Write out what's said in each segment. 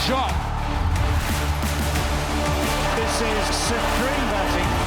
shot. This is supreme batting.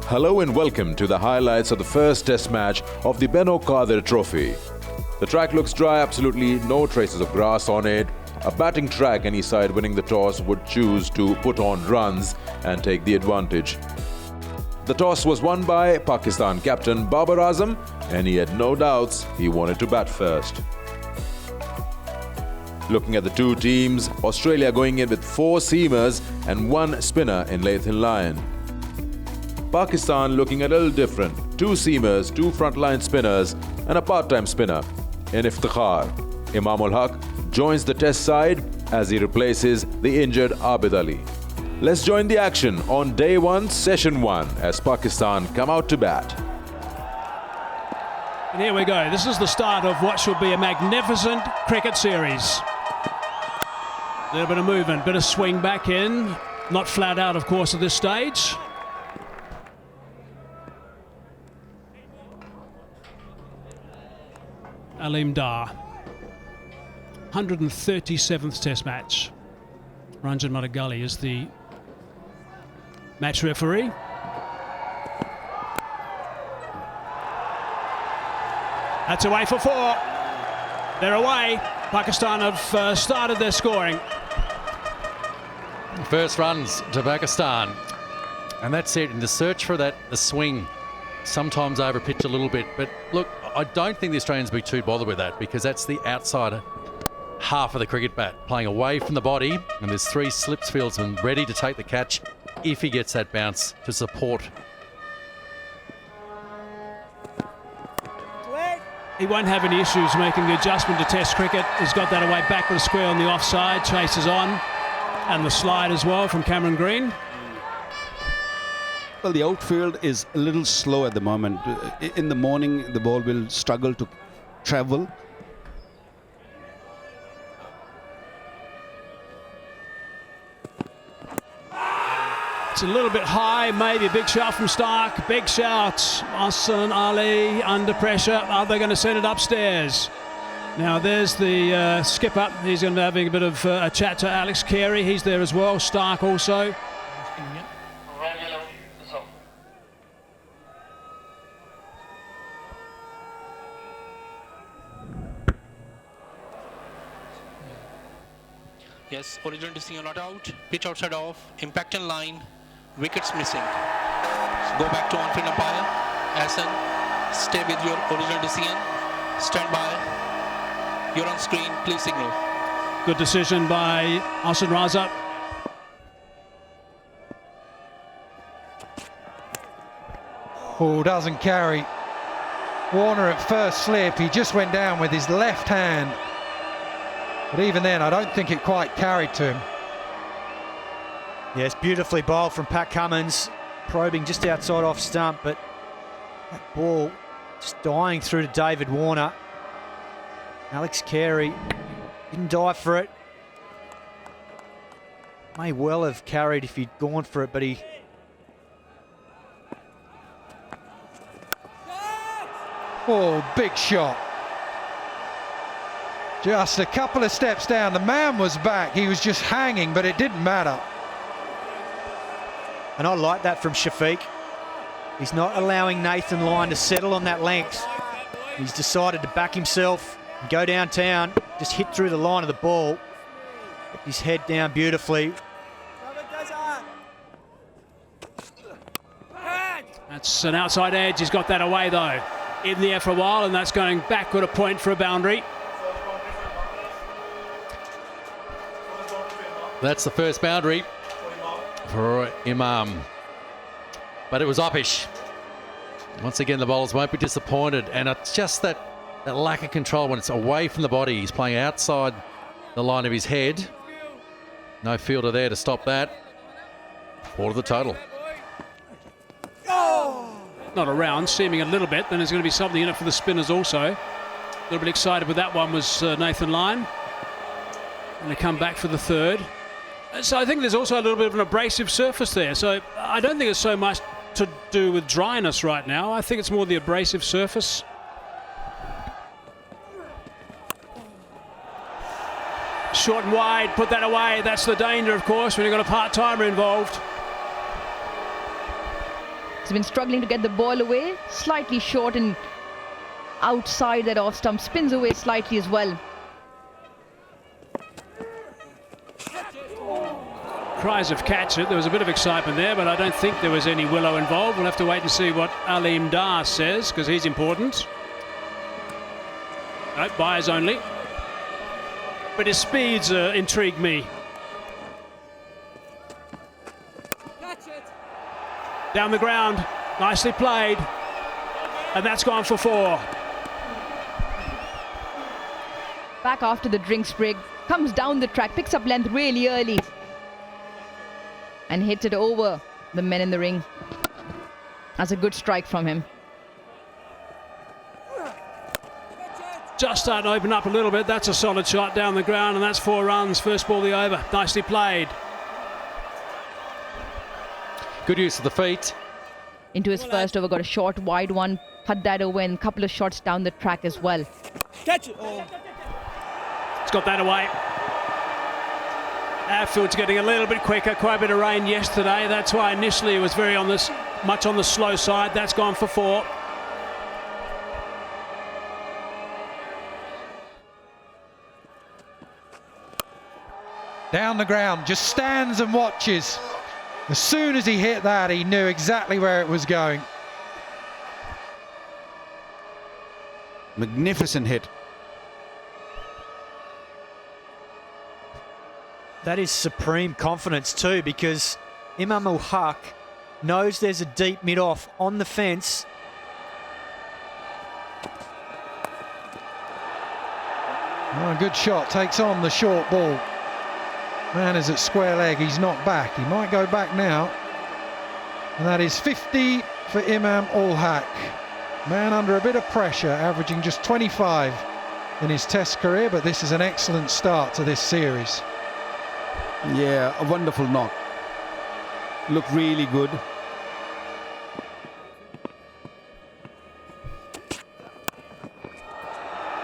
Hello and welcome to the highlights of the first test match of the Ben O'Carter Trophy. The track looks dry, absolutely no traces of grass on it. A batting track, any side winning the toss would choose to put on runs and take the advantage. The toss was won by Pakistan captain Babar Azam, and he had no doubts he wanted to bat first. Looking at the two teams, Australia going in with 4 seamers and 1 spinner in Lathan Lyon. Pakistan looking a little different. 2 seamers, 2 frontline spinners and a part-time spinner in Iftikhar. Imam-ul-Haq joins the test side as he replaces the injured Abid Ali. Let's join the action on day 1, session 1 as Pakistan come out to bat. And here we go. This is the start of what should be a magnificent cricket series. A little bit of movement, bit of swing back in. Not flat out, of course, at this stage. Aleem Dar, 137th Test match. Ranjan Madagali is the match referee. That's away for 4. They're away. Pakistan have started their scoring. First runs to Pakistan. And that's it. In the search for that, the swing, sometimes over pitch a little bit. But look, I don't think the Australians will be too bothered with that because that's the outside half of the cricket bat, playing away from the body, and there's 3 slips fieldsmen ready to take the catch if he gets that bounce to support. He won't have any issues making the adjustment to Test cricket. He's got that away backward square on the offside, chases on, and the slide as well from Cameron Green. Well, the outfield is a little slow at the moment. In the morning, the ball will struggle to travel. It's a little bit high, maybe a big shout from Stark. Big shout. Hassan Ali under pressure. Are they going to send it upstairs? Now there's the skipper. He's going to be having a bit of a chat to Alex Carey. He's there as well. Stark also. Yes, original decision not out, pitch outside off, impact in line, wickets missing. Go back to on-field umpire. Hassan, stay with your original decision. Stand by. You're on screen, please signal. Good decision by Hassan Raza. Oh, doesn't carry. Warner at first slip, he just went down with his left hand. But even then, I don't think it quite carried to him. Yes, beautifully bowled from Pat Cummins, probing just outside off stump, but that ball just dying through to David Warner. Alex Carey didn't dive for it. May well have carried if he'd gone for it, but he... Oh, big shot. Just a couple of steps down. The man was back. He was just hanging, but it didn't matter. And I like that from Shafiq. He's not allowing Nathan Lyon to settle on that length. He's decided to back himself and go downtown, just hit through the line of the ball. Kept his head down beautifully. That's an outside edge. He's got that away though. In the air for a while, and that's going backward a point for a boundary. That's the first boundary for Imam. But it was uppish. Once again, the bowlers won't be disappointed. And it's just that lack of control when it's away from the body. He's playing outside the line of his head. No fielder there to stop that. 4 to the total. not around, seeming a little bit. Then there's going to be something in it for the spinners also. A little bit excited with that one was Nathan Lyon. And they come back for the third. So I think there's also a little bit of an abrasive surface there. So I don't think it's so much to do with dryness right now. I think it's more the abrasive surface. Short and wide, put that away. That's the danger, of course, when you've got a part-timer involved. He's been struggling to get the ball away. Slightly short and outside that off stump. Spins away slightly as well. Cries of catch it. There was a bit of excitement there, but I don't think there was any willow involved. We'll have to wait and see what Aleem Dar says, because he's important. No, buyers only. But his speeds intrigue me. Down the ground, nicely played. And that's gone for 4. Back after the drinks break, comes down the track, picks up length really early. And hits it over the men in the ring. That's a good strike from him. Just starting to open up a little bit. That's a solid shot down the ground, and that's 4 runs. First ball the over. Nicely played. Good use of the feet. Into his first over, got a short, wide one. Cut that over and a couple of shots down the track as well. Catch it. Oh. It's got that away. Outfield's getting a little bit quicker. Quite a bit of rain yesterday. That's why initially it was very much on the slow side. That's gone for 4. Down the ground, just stands and watches. As soon as he hit that, he knew exactly where it was going. Magnificent hit. That is supreme confidence too, because MM1L knows there's a deep mid-off on the fence. Oh, good shot, takes on the short ball. Man is at square leg, he's not back. He might go back now. And that is 50 for MM1L. Man under a bit of pressure, averaging just 25 in his test career, but this is an excellent start to this series. Yeah, a wonderful knock. Looked really good.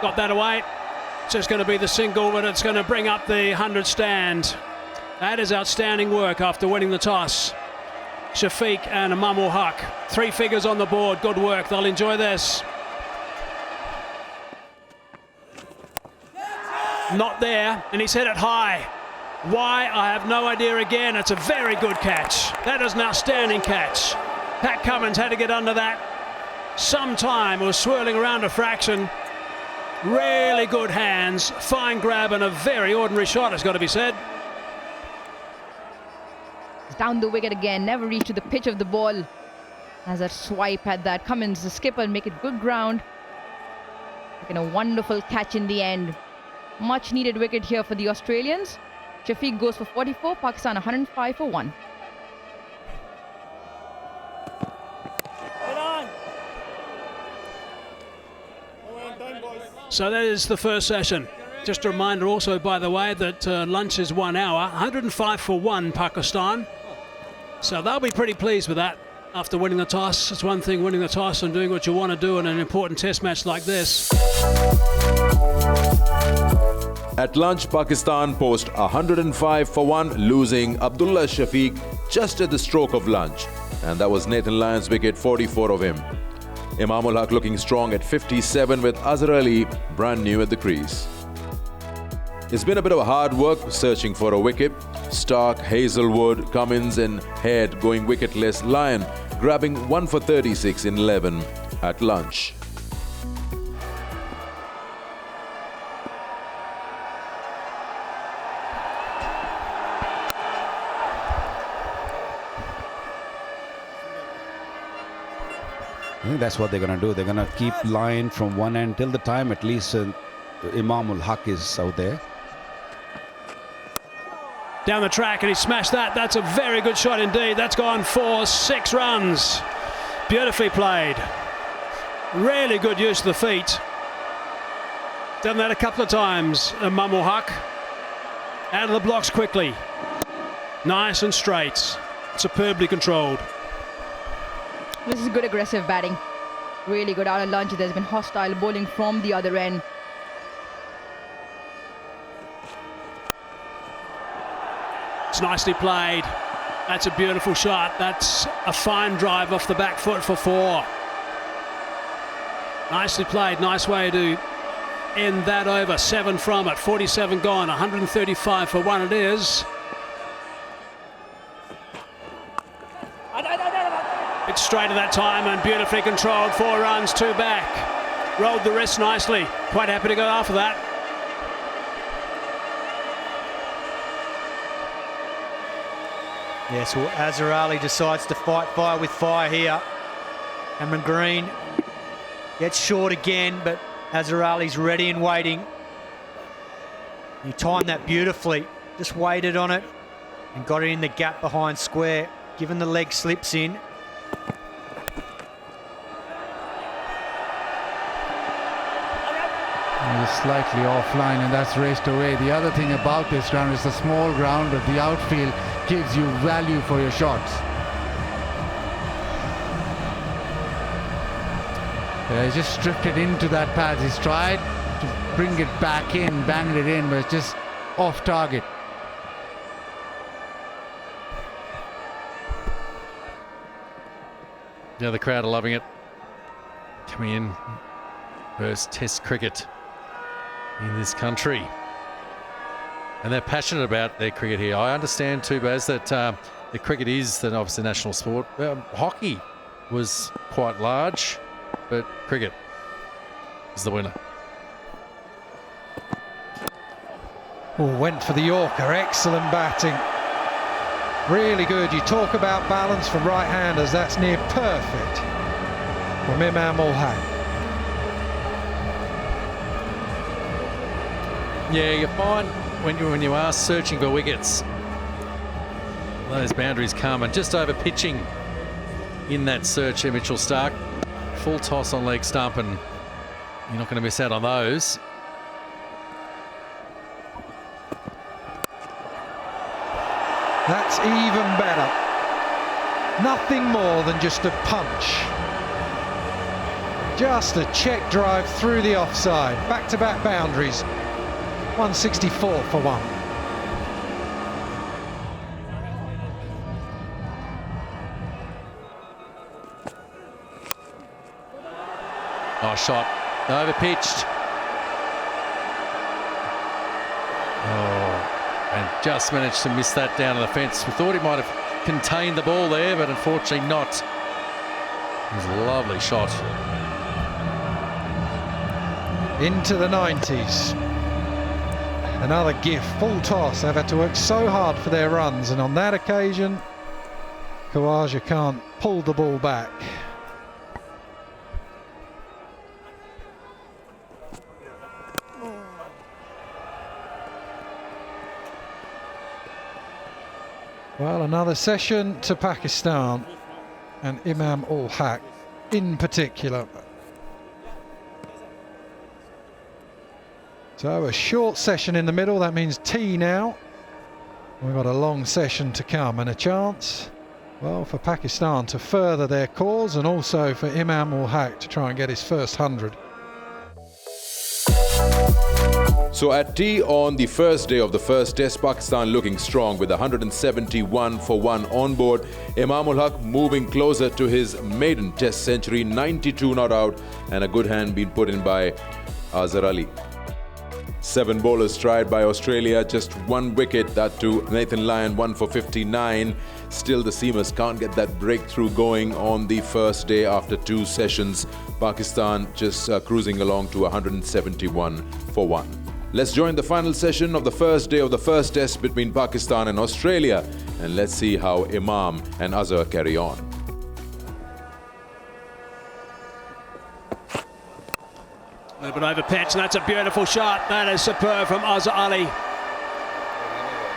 Got that away. It's just going to be the single, but it's going to bring up the 100 stand. That is outstanding work after winning the toss. Shafiq and MM1L. 3 figures on the board. Good work. They'll enjoy this. Not there, and he's hit it high. Why? I have no idea again. It's a very good catch. That is an outstanding catch. Pat Cummins had to get under that. Some time. It was swirling around a fraction. Really good hands, fine grab, and a very ordinary shot, it's got to be said. It's down the wicket again, never reached to the pitch of the ball. As that swipe at that, Cummins, the skipper, make it good ground. Making a wonderful catch in the end. Much needed wicket here for the Australians. Shafiq goes for 44, Pakistan 105 for 1. So that is the first session. Just a reminder also, by the way, that lunch is 1 hour. 105 for 1, Pakistan. So they'll be pretty pleased with that after winning the toss. It's one thing winning the toss and doing what you want to do in an important test match like this. At lunch, Pakistan post 105 for 1, losing Abdullah Shafiq just at the stroke of lunch. And that was Nathan Lyon's wicket, 44 of him. MM1L looking strong at 57 with Azhar Ali brand new at the crease. It's been a bit of a hard work searching for a wicket. Stark, Hazelwood, Cummins and Head going wicketless. Lyon grabbing 1 for 36 in 11 at lunch. I think that's what they're going to do. They're going to keep Lyon from one end till the time at least MM1L is out there. Down the track, and he smashed that. That's a very good shot indeed. That's gone for 6 runs. Beautifully played. Really good use of the feet. Done that a couple of times, MM1L Haq. Out of the blocks quickly. Nice and straight. Superbly controlled. This is good aggressive batting. Really good out of lunge. There's been hostile bowling from the other end. It's nicely played. That's a beautiful shot. That's a fine drive off the back foot for 4. Nicely played. Nice way to end that over. 7 from it. 47 gone. 135 for 1 it is. It's straight at that time and beautifully controlled. 4 runs, 2 back. Rolled the wrist nicely. Quite happy to go after that. Yes, well, Azhar Ali decides to fight fire with fire here. Cameron Green gets short again, but Azhar Ali's ready and waiting. He timed that beautifully. Just waited on it and got it in the gap behind square. Given the leg slips in. He's slightly offline, and that's raced away. The other thing about this ground is the small ground, but the outfield gives you value for your shots. He just stripped it into that path. He's tried to bring it back in, banged it in, but it's just off target. Yeah, the crowd are loving it. Coming in, first Test cricket in this country. And they're passionate about their cricket here. I understand too, Baz, that the cricket is then obviously national sport. Hockey was quite large, but cricket is the winner. Oh, went for the Yorker. Excellent batting. Really good. You talk about balance for right-handers. That's near perfect from MM1L Haq. Yeah, you find when you are searching for wickets, those boundaries come, and just over pitching in that search here, Mitchell Starc. Full toss on leg stump, and you're not going to miss out on those. That's even better. Nothing more than just a punch. Just a check drive through the offside. Back-to-back boundaries. 164 for 1. Oh, shot. Over pitched. Oh, and just managed to miss that down to the fence. We thought he might have contained the ball there, but unfortunately not. It was a lovely shot. Into the 90s. Another gift, full toss. They've had to work so hard for their runs, and on that occasion, Khawaja can't pull the ball back. Well, another session to Pakistan, and MM1L Haq in particular. So a short session in the middle, that means tea now. We've got a long session to come, and a chance, well, for Pakistan to further their cause, and also for MM1L Haq to try and get his first 100. So at tea on the first day of the first test, Pakistan looking strong with 171 for 1 on board. MM1L Haq moving closer to his maiden test century, 92 not out, and a good hand being put in by Azhar Ali. 7 bowlers tried by Australia, just 1 wicket, that to Nathan Lyon, 1 for 59. Still the seamers can't get that breakthrough going on the first day after 2 sessions. Pakistan just cruising along to 171 for 1. Let's join the final session of the first day of the first test between Pakistan and Australia, and let's see how Imam and Azhar carry on. A little bit over pitch, and that's a beautiful shot. That is superb from Azhar Ali.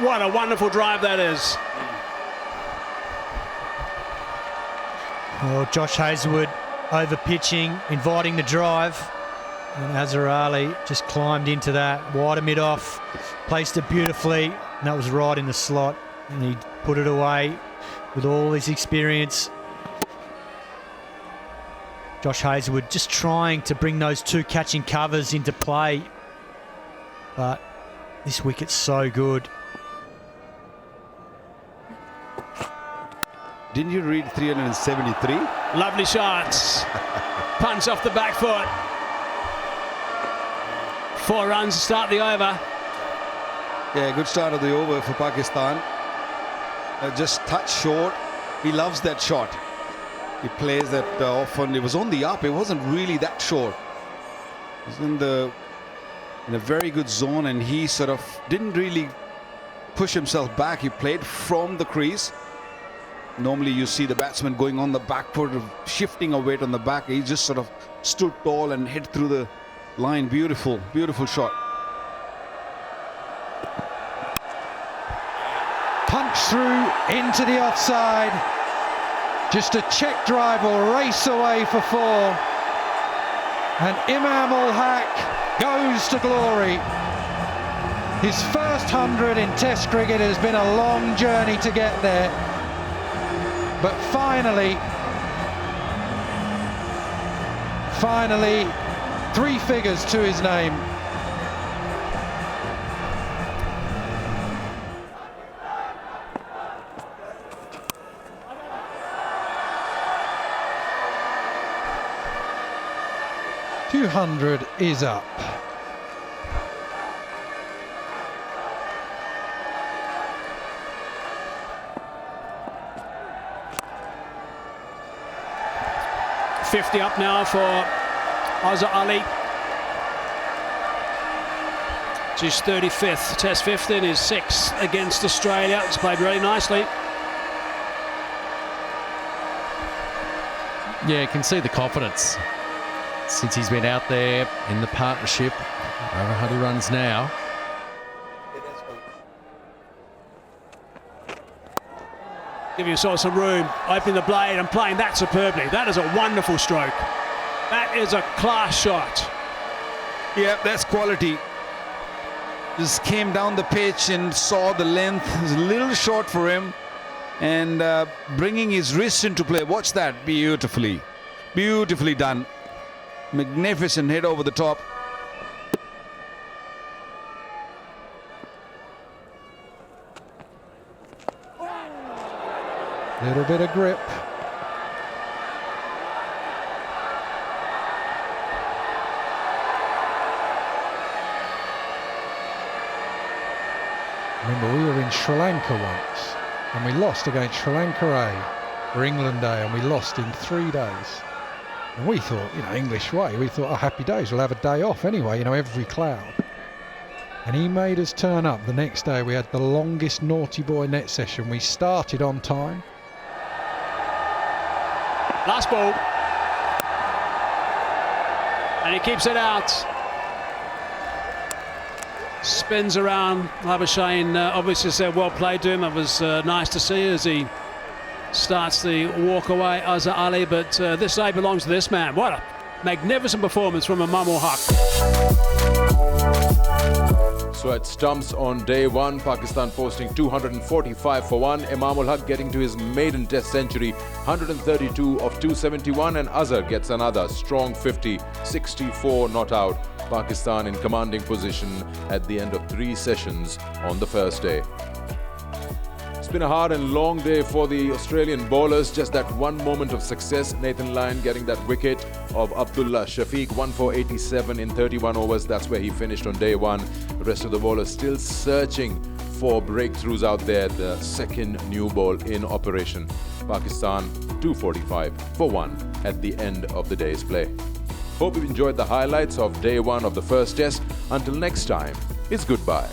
What a wonderful drive that is. Oh, Josh Hazlewood over pitching, inviting the drive. And Azhar Ali just climbed into that, wider mid-off, placed it beautifully, and that was right in the slot. And he put it away with all his experience. Josh Hazlewood just trying to bring those two catching covers into play. But this wicket's so good. Didn't you read 373? Lovely shots. Punch off the back foot. 4 runs to start the over. Yeah, good start of the over for Pakistan. Just touch short. He loves that shot. He plays that often. It was on the up. It wasn't really that short. It was in a very good zone, and he sort of didn't really push himself back. He played from the crease. Normally you see the batsman going on the back foot, shifting a weight on the back. He just sort of stood tall and hit through the line. Beautiful, beautiful shot. Punch through into the offside. Just a check drive will race away for 4. And MM1L goes to glory. His first 100 in Test cricket has been a long journey to get there. But finally, 3 figures to his name. $200 is up. $50 up now for Azhar Ali. It's his 35th Test 50 and his 6th against Australia. It's played really nicely. Yeah, you can see the confidence since he's been out there in the partnership. Over 100 runs now. Give yourself some room, open the blade and playing that superbly. That is a wonderful stroke. That is a class shot. Yeah, that's quality. Just came down the pitch and saw the length. It was a little short for him. And bringing his wrist into play. Watch that beautifully. Beautifully done. Magnificent hit over the top. Little bit of grip. Remember, we were in Sri Lanka once and we lost against Sri Lanka A or England A, and we lost in 3 days. And we thought, English way, we thought, oh, happy days, we'll have a day off anyway, every cloud. And he made us turn up the next day. We had the longest naughty boy net session. We started on time. Last ball. And he keeps it out. Spins around. Labuschagne obviously said well played to him. It was nice to see as he starts the walk away, Azhar Ali. But this day belongs to this man. What a magnificent performance from MM1L. So at stumps on day 1, Pakistan posting 245 for 1. MM1L getting to his maiden Test century, 132 of 271, and Azhar gets another strong 50, 64 not out. Pakistan in commanding position at the end of 3 sessions on the first day. It's been a hard and long day for the Australian bowlers. Just that one moment of success. Nathan Lyon getting that wicket of Abdullah Shafiq, 1 for 87 in 31 overs. That's where he finished on day 1. The rest of the bowlers still searching for breakthroughs out there. The second new ball in operation. Pakistan 245 for 1 at the end of the day's play. Hope you enjoyed the highlights of day 1 of the first test. Until next time, it's goodbye.